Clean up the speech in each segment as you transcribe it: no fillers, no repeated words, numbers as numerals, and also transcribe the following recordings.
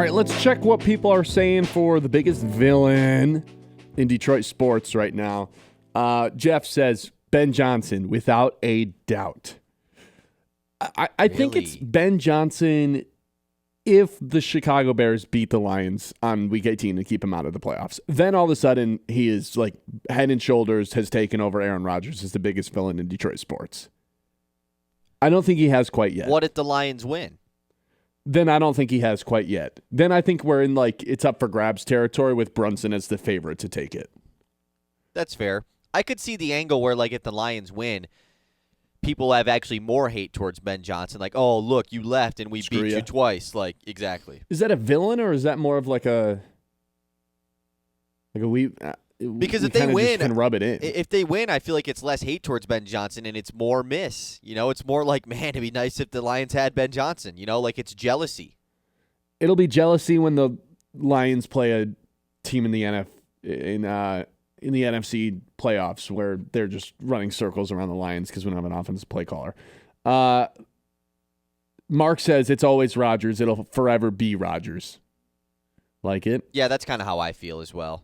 right, let's check what people are saying for the biggest villain in Detroit sports right now. Jeff says Ben Johnson, without a doubt. I think it's Ben Johnson if the Chicago Bears beat the Lions on Week 18 to keep him out of the playoffs. Then all of a sudden, he is like head and shoulders has taken over Aaron Rodgers as the biggest villain in Detroit sports. I don't think he has quite yet. What if the Lions win? Then I don't think he has quite yet. Then I think we're in like it's up for grabs territory with Brunson as the favorite to take it. That's fair. I could see the angle where like if the Lions win, people have actually more hate towards Ben Johnson. Like, oh, look, you left and we beat you twice. Like, exactly. Is that a villain or is that more of like a because if they win, can rub it in. If they win, I feel like it's less hate towards Ben Johnson and it's more miss. You know, it's more like, man, it'd be nice if the Lions had Ben Johnson. You know, like it's jealousy. It'll be jealousy when the Lions play a team in the NFC playoffs where they're just running circles around the Lions because we don't have an offensive play caller. Mark says it's always Rodgers. It'll forever be Rodgers. Like it? Yeah, that's kind of how I feel as well.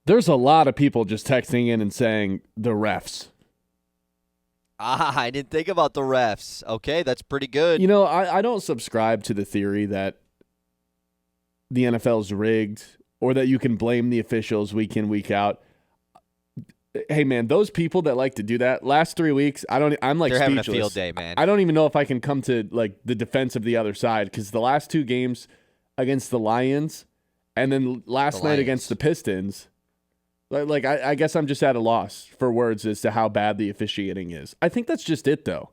There's a lot of people just texting in and saying the refs. I didn't think about the refs. Okay, that's pretty good. You know, I don't subscribe to the theory that the NFL's rigged or that you can blame the officials week in, week out. Hey, man, those people that like to do that, last 3 weeks, I'm like They're speechless. having a field day, man. I don't even know if I can come to like the defense of the other side because the last two games against the Lions and then last night against the Pistons, like I guess I'm just at a loss for words as to how bad the officiating is. I think that's just it, though.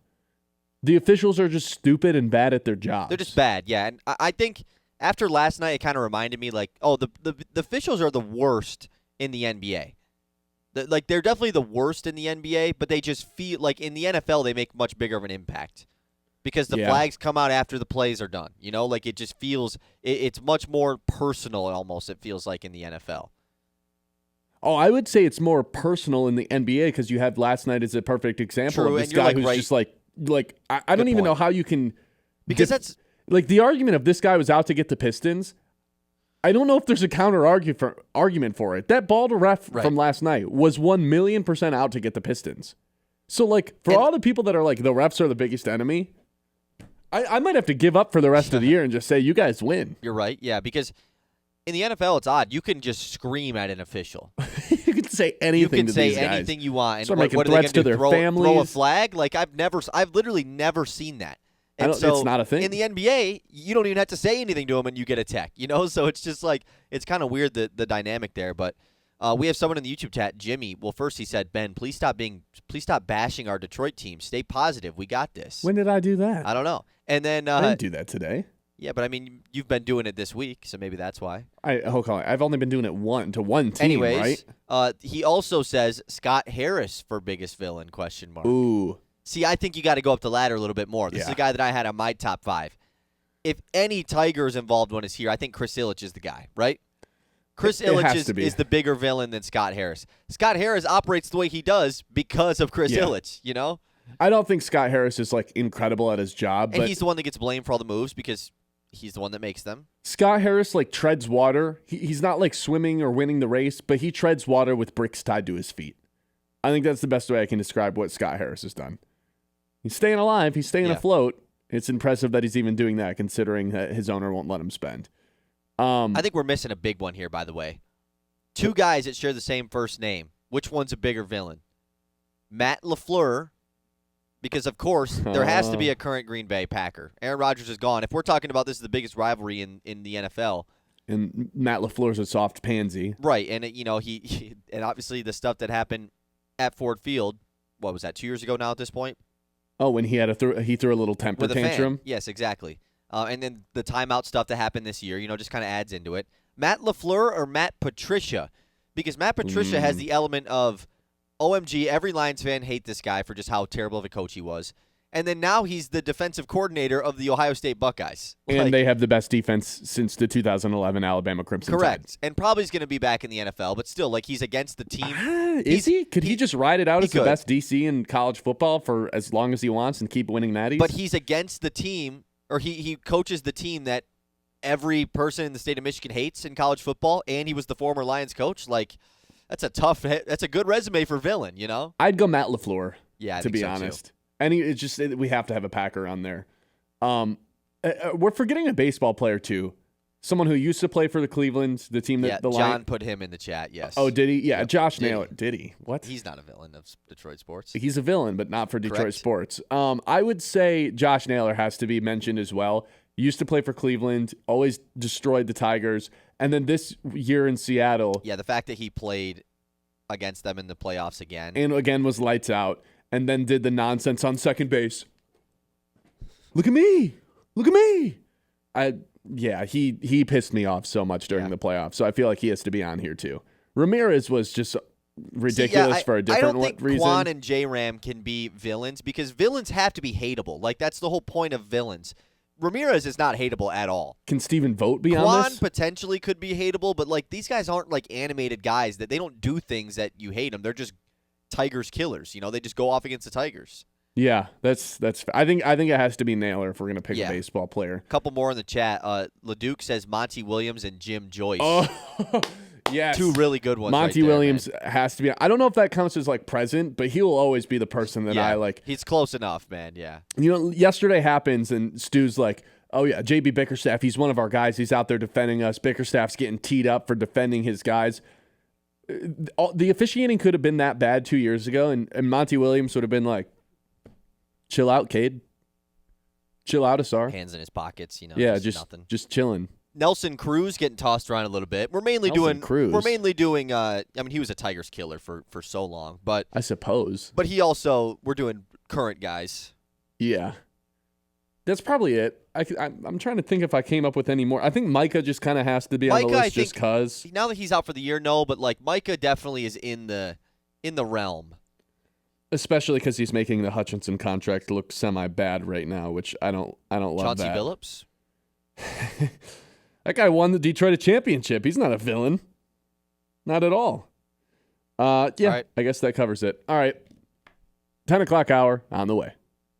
The officials are just stupid and bad at their jobs. They're just bad, yeah. And I think after last night, it kind of reminded me like, oh, the officials are the worst in the NBA. They're definitely the worst in the NBA, but they just feel like in the NFL they make much bigger of an impact because the flags come out after the plays are done. You know, like it just feels it's much more personal. Almost it feels like in the NFL. Oh, I would say it's more personal in the NBA because you had last night as a perfect example of this guy who's just like I don't even know how you can because that's like the argument of this guy was out to get the Pistons. I don't know if there's a counter argument for it. That ball to ref from last night was 1,000,000% out to get the Pistons. So, like, for all the people that are like, the refs are the biggest enemy, I might have to give up for the rest of the year and just say, you guys win. You're right, yeah, because in the NFL, it's odd. You can just scream at an official. You can say anything to these guys. You can say anything you want. Start making threats to their families. Throw a flag? Like, I've literally never seen that. And so it's not a thing. In the NBA, you don't even have to say anything to them and you get a tech, you know? So it's just like, it's kind of weird, the dynamic there. But we have someone in the YouTube chat, Jimmy. Well, first he said, Ben, please stop bashing our Detroit team. Stay positive. We got this. When did I do that? I don't know. And then I didn't do that today. Yeah, but I mean, you've been doing it this week, so maybe that's why. I've only been doing it to one team, anyways, right? He also says Scott Harris for biggest villain, ? Ooh. See, I think you got to go up the ladder a little bit more. This is a guy that I had on my top 5. If any Tigers involved one is here, I think Chris Ilitch is the guy, right? Chris Ilitch is the bigger villain than Scott Harris. Scott Harris operates the way he does because of Chris Ilitch, you know? I don't think Scott Harris is, like, incredible at his job. And he's the one that gets blamed for all the moves because he's the one that makes them. Scott Harris, like, treads water. He's not, like, swimming or winning the race, but he treads water with bricks tied to his feet. I think that's the best way I can describe what Scott Harris has done. He's staying alive. He's staying afloat. It's impressive that he's even doing that, considering that his owner won't let him spend. I think we're missing a big one here, by the way. 2 guys that share the same first name. Which one's a bigger villain? Matt LaFleur, because, of course, there has to be a current Green Bay Packer. Aaron Rodgers is gone. If we're talking about this is the biggest rivalry in the NFL. And Matt LaFleur's a soft pansy. Right, and, he and obviously the stuff that happened at Ford Field, what was that, 2 years ago now at this point? Oh, when he threw a little temper tantrum? Yes, exactly. And then the timeout stuff that happened this year, just kind of adds into it. Matt LaFleur or Matt Patricia? Because Matt Patricia has the element of, OMG, every Lions fan hate this guy for just how terrible of a coach he was. And then now he's the defensive coordinator of the Ohio State Buckeyes. And they have the best defense since the 2011 Alabama Crimson Tide. Correct. And probably is going to be back in the NFL, but still, like, he's against the team. Is he? Could he just ride it out as the best DC in college football for as long as he wants and keep winning natties? But he's against the team or he coaches the team that every person in the state of Michigan hates in college football, and he was the former Lions coach. Like, that's a good resume for villain, you know? I'd go Matt LaFleur. Yeah, to be honest. And it's just we have to have a Packer on there. We're forgetting a baseball player too. Someone who used to play for the Cleveland, the team that the John put him in the chat. Yes. Oh, did he? Yeah, Yep. Josh Naylor. Did he? What? He's not a villain of Detroit sports. He's a villain, but not for Detroit Correct. sports. I would say Josh Naylor has to be mentioned as well. Used to play for Cleveland, always destroyed the Tigers, and then this year in Seattle. Yeah, the fact that he played against them in the playoffs again. And again was lights out, and then did the nonsense on second base. Look at me. Look at me. He pissed me off so much during the playoffs, so I feel like he has to be on here too. Ramirez was just ridiculous for a different reason. I don't think Quan and J-Ram can be villains because villains have to be hateable. Like, that's the whole point of villains. Ramirez is not hateable at all. Can Stephen Vogt be on Quan this? potentially could be hateable, but like these guys aren't like animated guys that they don't do things that you hate them. They're just Tigers killers. You know, they just go off against the Tigers. Yeah, that's. I think it has to be Naylor if we're gonna pick a baseball player. Couple more in the chat. LeDuc says Monty Williams and Jim Joyce. Oh, yes, two really good ones. Monty right there, Williams has to be. I don't know if that counts as like present, but he will always be the person that I like. He's close enough, man. Yeah. You know, yesterday happens and Stu's like, oh yeah, JB Bickerstaff. He's one of our guys. He's out there defending us. Bickerstaff's getting teed up for defending his guys. The officiating could have been that bad 2 years ago, and Monty Williams would have been like, chill out, Cade. Chill out, Asar. Hands in his pockets, you know. Yeah, just chilling. Nelson Cruz getting tossed around a little bit. We're mainly doing. I mean, he was a Tigers killer for so long, but I suppose. But we're doing current guys. Yeah, that's probably it. I'm trying to think if I came up with any more. I think Micah just kind of has to be on the list just because. Now that he's out for the year, no, but like Micah definitely is in the realm. Especially because he's making the Hutchinson contract look semi-bad right now, which I don't love. Chauncey that. Billups? That guy won the Detroit championship. He's not a villain. Not at all. Yeah, all right. I guess that covers it. All right. 10 o'clock hour on the way.